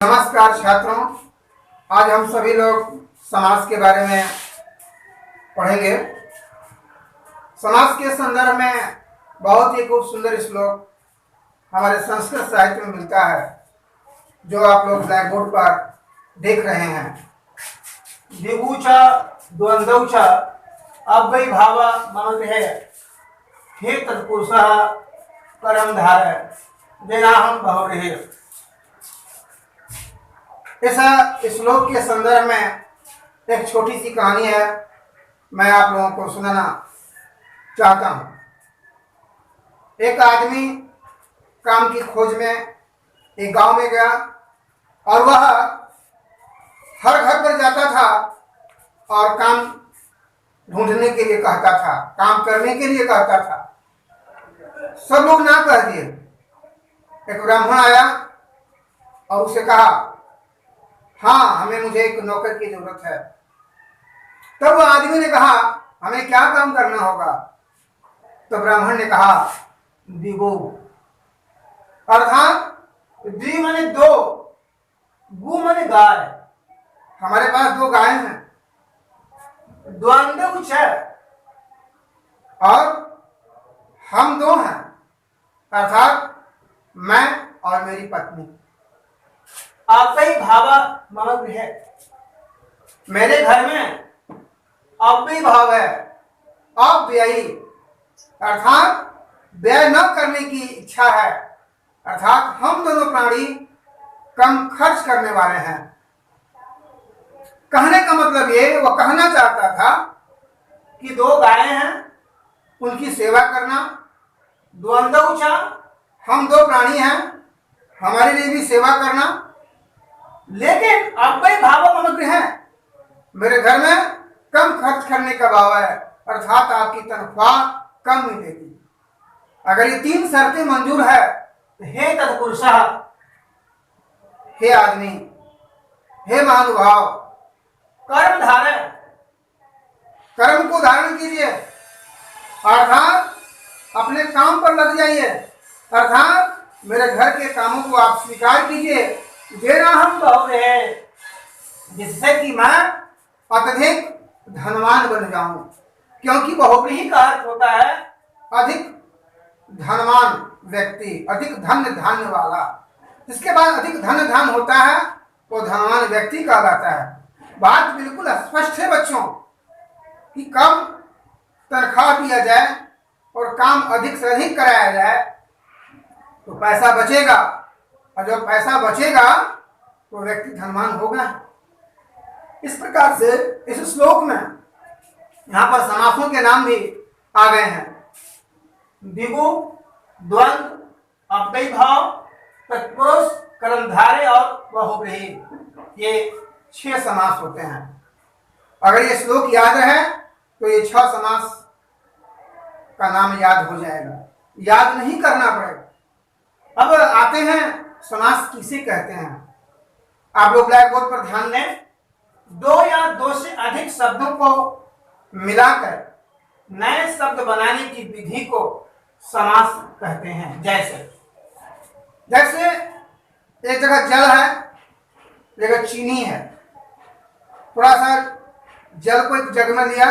नमस्कार छात्रों, आज हम सभी लोग समास के बारे में पढ़ेंगे। समास के संदर्भ में बहुत ही खूब सुंदर श्लोक हमारे संस्कृत साहित्य में मिलता है, जो आप लोग ब्लैक बोर्ड पर देख रहे हैं। दिगूचा द्वंद्वचा अव्ययभावा मम गृहे हे तत्पुरुषः परम धारय देनाहं बहुरेह। इस श्लोक के संदर्भ में एक छोटी सी कहानी है, मैं आप लोगों को सुनाना चाहता हूँ। एक आदमी काम की खोज में एक गांव में गया और वह हर घर पर जाता था और काम ढूंढने के लिए कहता था, काम करने के लिए कहता था। सब लोग ना कह दिए। एक ब्राह्मण आया और उसे कहा, हाँ, मुझे एक नौकर की जरूरत है। तब वो आदमी ने कहा, हमें क्या काम करना होगा? तो ब्राह्मण ने कहा, दिगो, अर्थात दी माने दो, गु माने गाय। हमारे पास दो गाय हैं, द्वंद्व है और हम दो हैं, अर्थात मैं और मेरी पत्नी। अव्ययभावा मम गृहे, मेरे घर में अव्ययभाव है, अव्ययी अर्थात व्यय न करने की इच्छा है, अर्थात हम दोनों प्राणी कम खर्च करने वाले हैं। कहने का मतलब ये, वह कहना चाहता था कि दो गायें हैं, उनकी सेवा करना, द्वंद्वचा हम दो प्राणी हैं, हमारे लिए भी सेवा करना, लेकिन अव्ययभाव मम गृहे, मेरे घर में कम खर्च करने का भाव है, अर्थात आपकी तनख्वाह कम मिलेगी। अगर ये तीन शर्तें मंजूर है तो हे तत्पुरुषः, हे आदमी, हे महानुभाव, कर्म धारण, कर्म को धारण कीजिए, अर्थात अपने काम पर लग जाइए, अर्थात मेरे घर के कामों को आप स्वीकार कीजिए, देनाहं बहुरेह, जिससे कि मैं अत्यधिक धनवान बन जाऊं। क्योंकि बहुब्रीहि का अर्थ होता है अधिक धनवान व्यक्ति, अधिक धन धान्य वाला। जिसके बाद अधिक धन धान होता है वो धनवान व्यक्ति कहलाता है। बात बिल्कुल स्पष्ट है बच्चों कि कम तनख्वाह दिया जाए और काम अधिक से अधिक कराया जाए तो पैसा बचेगा, और जब पैसा बचेगा तो व्यक्ति धनवान होगा। इस प्रकार से इस श्लोक में यहाँ पर समासों के नाम भी आ गए हैं। दिगु, द्वंद्व, अव्ययभाव, तत्पुरुष, कर्मधारय और बहुब्रीहि, ये 6 समास होते हैं। अगर ये श्लोक याद रहे तो ये 6 समास का नाम याद हो जाएगा, याद नहीं करना पड़ेगा। अब आते हैं समास किसे कहते हैं। आप लोग ब्लैक बोर्ड पर ध्यान दें। 2 या 2 से अधिक शब्दों को मिलाकर नए शब्द बनाने की विधि को समास कहते हैं। जैसे एक जगह जल है, एक जगह चीनी है। थोड़ा सा जल को एक जग में लिया,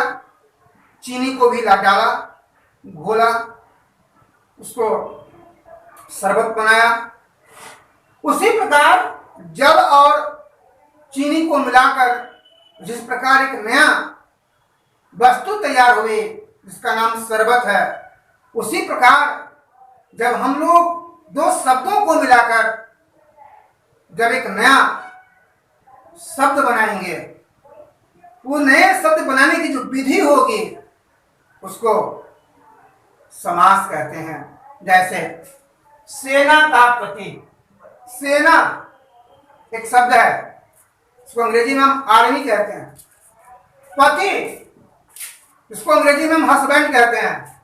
चीनी को भी डाला, घोला, उसको शरबत बनाया। उसी प्रकार जल और चीनी को मिलाकर जिस प्रकार एक नया वस्तु तैयार हुई जिसका नाम शरबत है, उसी प्रकार जब हम लोग 2 शब्दों को मिलाकर जब एक नया शब्द बनाएंगे, वो नए शब्द बनाने की जो विधि होगी उसको समास कहते हैं। जैसे सेना का पति, सेना एक शब्द है, इसको अंग्रेजी में हम आर्मी कहते हैं। पति, इसको अंग्रेजी में हम हस्बैंड कहते हैं।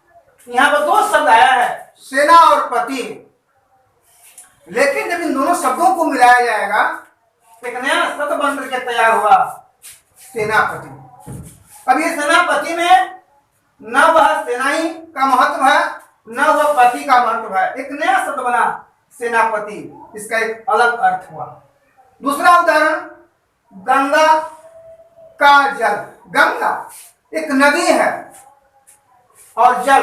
यहाँ पर 2 शब्द आया है, सेना और पति। लेकिन जब इन दोनों शब्दों को मिलाया जाएगा एक नया शब्द बन करके तैयार हुआ, सेनापति। अब ये सेनापति में न वह सेनाई का महत्व है, न वह पति का महत्व है। एक नया शब्द बना सेनापति, इसका एक अलग अर्थ हुआ। दूसरा उदाहरण, गंगा का जल। गंगा एक नदी है और जल,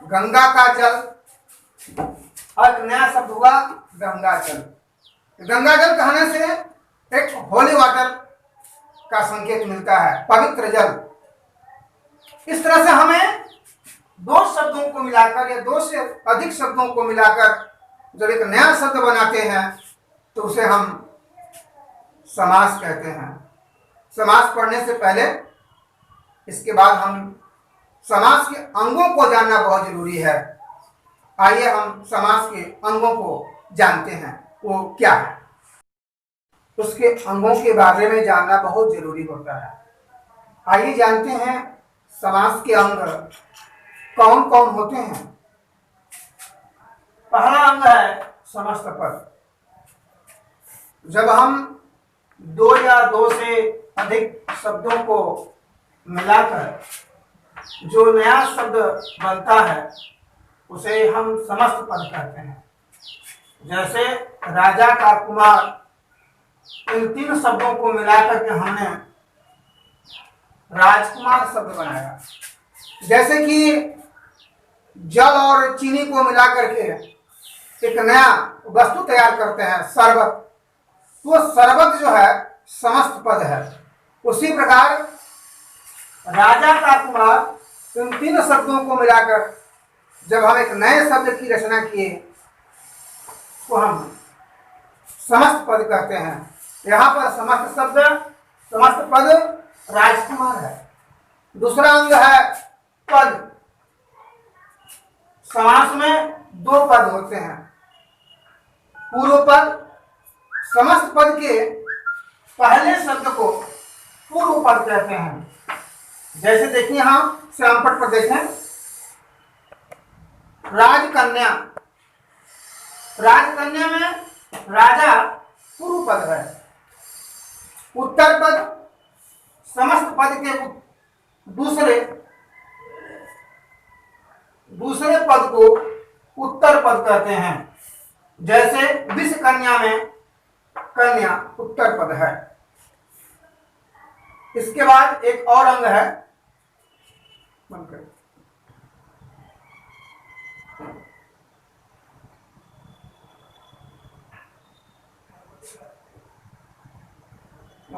गंगा का जल, और एक नया शब्द हुआ गंगा जल। गंगा जल कहने से एक होली वाटर का संकेत मिलता है, पवित्र जल। इस तरह से हमें दो शब्दों को मिलाकर या दो से अधिक शब्दों को मिलाकर जब एक नया शब्द बनाते हैं तो उसे हम समास कहते हैं। समास पढ़ने से पहले इसके बाद हम समास के अंगों को जानना बहुत जरूरी है। आइए हम समास के अंगों को जानते हैं, वो क्या है। उसके अंगों के बारे में जानना बहुत जरूरी होता है। आइए जानते हैं समास के अंग कौन कौन होते हैं। पहला अंग है समस्त पद। जब हम दो या दो से अधिक शब्दों को मिलाकर जो नया शब्द बनता है उसे हम समस्त पद कहते हैं। जैसे राजा का कुमार, इन तीन शब्दों को मिलाकर के हमने राजकुमार शब्द बनाया। जैसे कि जल और चीनी को मिलाकर के एक नया वस्तु तैयार करते हैं, शरबत, तो शरबत जो है समस्त पद है। उसी प्रकार राजा का कुमार, इन तीन शब्दों को मिलाकर जब हम एक नए शब्द की रचना किए तो हम समस्त पद कहते हैं। यहाँ पर समस्त शब्द, समस्त पद राजकुमार है। दूसरा अंग है पद। समास में दो पद होते हैं, पूर्व पद। समस्त पद के पहले शब्द को पूर्व पद कहते हैं। जैसे देखिए यहाँ श्यामपट पर देखें, राजकन्या। राजकन्या में राजा पूर्व पद है। उत्तर पद समस्त पद के दूसरे पद को उत्तर पद कहते हैं। जैसे विष कन्या में कन्या उत्तर पद है। इसके बाद एक और अंग है,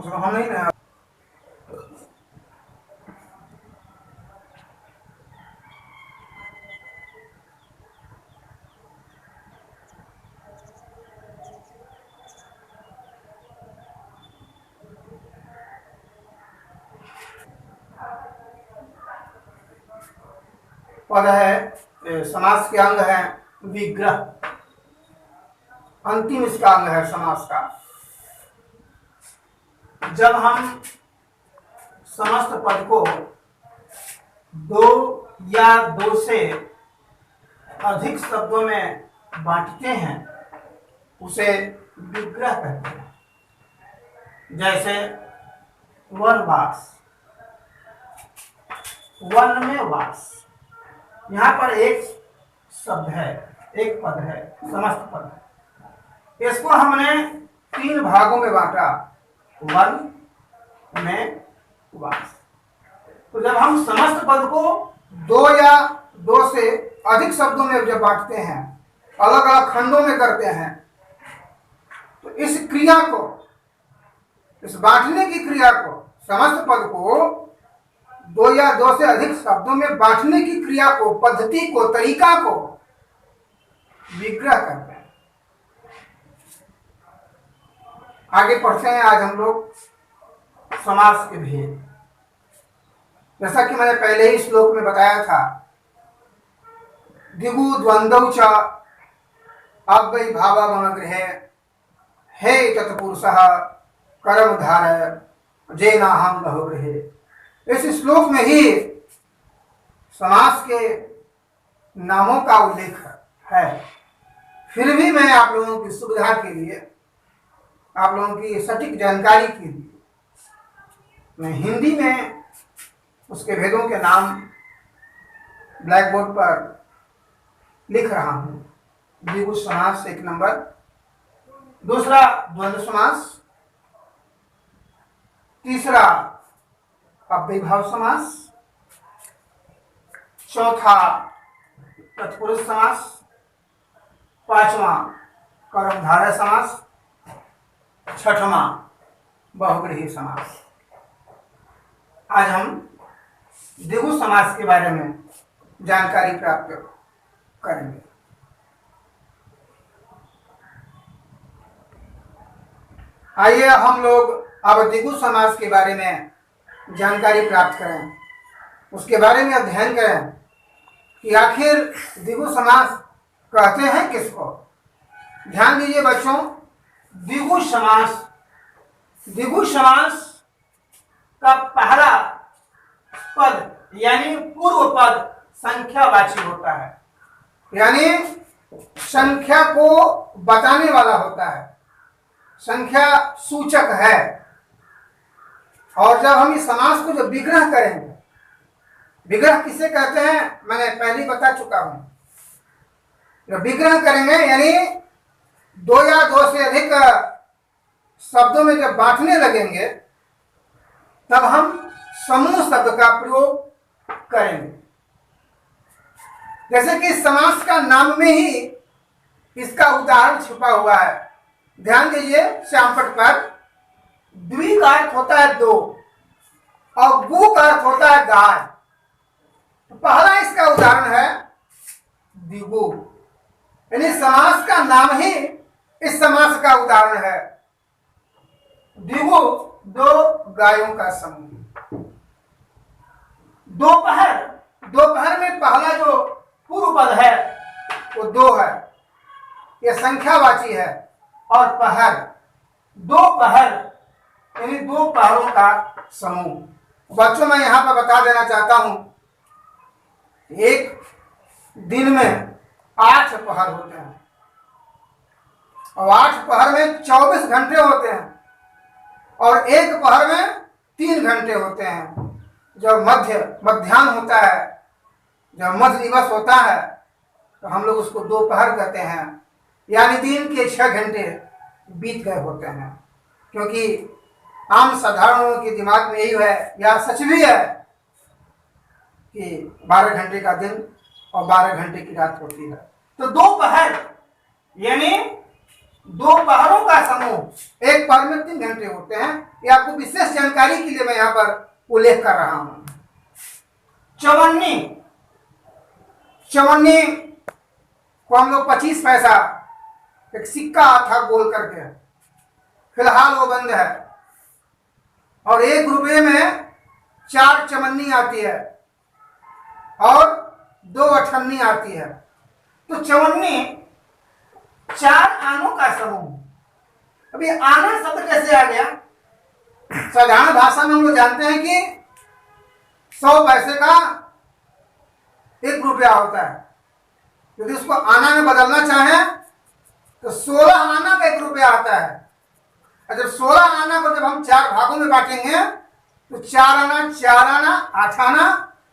हम नहीं ना, पद है, समास के अंग है विग्रह। अंतिम इसका अंग है समास का। जब हम समस्त पद को दो या दो से अधिक शब्दों में बांटते हैं उसे विग्रह कहते हैं। जैसे वनवास, वन में वास, यहाँ पर एक शब्द है, एक पद है, समस्त पद है। इसको हमने तीन भागों में बांटा, वन में वास। तो जब हम समस्त पद को दो या दो से अधिक शब्दों में जब बांटते हैं, अलग अलग खंडों में करते हैं, तो इस क्रिया को, इस बांटने की क्रिया को, समस्त पद को दो या दो से अधिक शब्दों में बांटने की क्रिया को, पद्धति को, तरीका को विग्रह करते हैं। आगे पढ़ते हैं आज हम लोग समास के भेद। जैसा कि मैंने पहले ही श्लोक में बताया था, दिगु द्वंद्वौ च अव्यय भावमग्रह हे तत्पुरुषः कर्मधारय जेनाहं बहुग्रहे। इस श्लोक में ही समास के नामों का उल्लेख है। फिर भी मैं आप लोगों की सुविधा के लिए, आप लोगों की सटीक जानकारी के लिए मैं हिंदी में उसके भेदों के नाम ब्लैक बोर्ड पर लिख रहा हूँ। द्विगु समास एक नंबर, दूसरा द्वंद्व समास, तीसरा अव्ययीभाव समास, चौथा तत्पुरुष समास, पांचवा कर्मधारय समास, छठवां बहुव्रीहि समास। आज हम द्विगु समास के बारे में जानकारी प्राप्त करेंगे। आइए हम लोग अब द्विगु समास के बारे में जानकारी प्राप्त करें, उसके बारे में अध्ययन करें कि आखिर द्विगु समास कहते हैं किसको। ध्यान दीजिए बच्चों, द्विगु समास का पहला पद यानी पूर्व पद संख्यावाची होता है, यानी संख्या को बताने वाला होता है, संख्या सूचक है। और जब हम इस समास को जब विग्रह करेंगे, विग्रह किसे कहते हैं मैंने पहले बता चुका हूं। जब विग्रह करेंगे यानी दो या दो से अधिक शब्दों में जब बांटने लगेंगे तब हम समूह शब्द का प्रयोग करेंगे। जैसे कि समास का नाम में ही इसका उदाहरण छुपा हुआ है। ध्यान दीजिए श्यामपट पर, द्वि का अर्थ होता है दो और गु का अर्थ होता है गाय। तो पहला इसका उदाहरण है द्विगु, यानी समास का नाम ही इस समास का उदाहरण है। द्विगु दो गायों का समूह। दोपहर में पहला जो पूर्व पद है वो दो है, यह संख्यावाची है। और पहर, दोपहर यानी दो पहरों का समूह। बच्चों मैं यहां पर बता देना चाहता हूं, एक दिन में 8 पहर होते हैं और 8 पहर में 24 घंटे होते हैं और एक पहर में 3 घंटे होते हैं। जब मध्याह्न होता है, जब मध्य दिवस होता है तो हम लोग उसको दोपहर कहते हैं, यानी दिन के 6 घंटे बीत गए होते हैं। क्योंकि आम साधारण लोगों के दिमाग में यही है, या सच भी है कि 12 घंटे का दिन और 12 घंटे की रात होती है। तो दोपहर यानी दो पहरों का समूह, एक पहर में 3 घंटे होते हैं। ये आपको विशेष जानकारी के लिए मैं यहाँ पर उल्लेख कर रहा हूं। चवन्नी को हम लोग 25 पैसा एक सिक्का था गोल करके, फिलहाल वो बंद है। और 1 रुपये में 4 चवन्नी आती है और 2 अठन्नी आती है। तो चवन्नी 4 आनों का समूह। अभी आना शब्द कैसे आ गया? साधारण भाषा में हम लोग जानते हैं कि 100 पैसे का 1 रुपया होता है। यदि उसको आना में बदलना चाहें तो 16 आना का 1 रुपया आता है। और जब 16 आना को जब हम 4 भागों में बांटेंगे तो 4 आना 4 आना 8 आना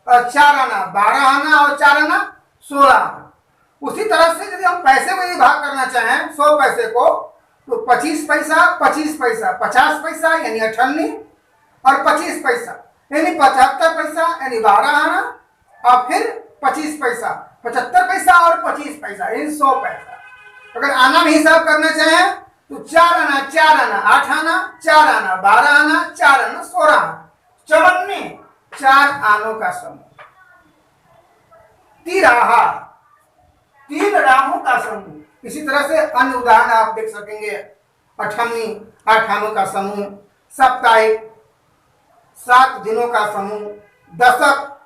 और 4 आना 12 आना और 4 आना 16 आना। उसी तरह से यदि हम पैसे में भाग करना चाहें 100 पैसे को तो 25 पैसा 25 पैसा 50 पैसा यानी 98 और 25 पैसा यानी 75 पैसा यानी 12 आना और फिर 25 पैसा 75 पैसा और 25 पैसा यानी 100 पैसा। अगर आना में हिसाब करना चाहें तो 4 आना 4 आना 8 आना 4 आना 12 आना 4 आना 16 आना। चवन्नी 4 आनों का समूह। तिराहा 3 राहों का समूह। इसी तरह से अन्य उदाहरण आप देख सकेंगे। अठन्नी 8 आनों का समूह। साप्ताहिक 7 दिनों का समूह। दशक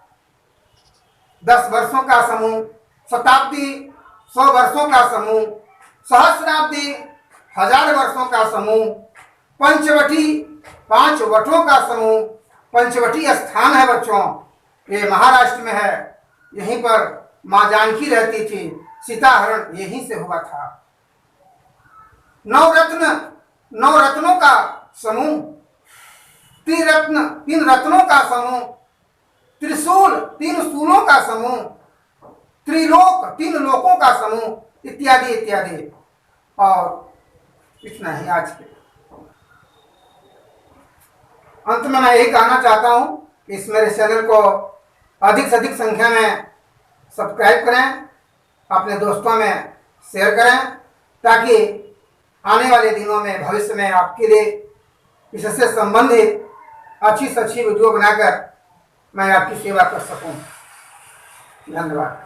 10 वर्षों का समूह। शताब्दी 100 वर्षों का समूह। सहस्राब्दी 1000 वर्षों का समूह। पंचवटी 5 वटों का समूह। पंचवटी स्थान है बच्चों, ये महाराष्ट्र में है। यहीं पर माँ जानकी रहती थी, सीताहरण यहीं से हुआ था। 9 रत्नों का समूह। 3 रत्नों का समूह। त्रिशूल 3 शूलों का समूह। त्रिलोक 3 लोकों का समूह, इत्यादि इत्यादि। और इतना ही आज के। अंत में मैं यही कहना चाहता हूँ कि इस मेरे चैनल को अधिक से अधिक संख्या में सब्सक्राइब करें, अपने दोस्तों में शेयर करें, ताकि आने वाले दिनों में भविष्य में आपके लिए इससे संबंधित अच्छी से अच्छी वीडियो बनाकर मैं आपकी सेवा कर सकूं। धन्यवाद।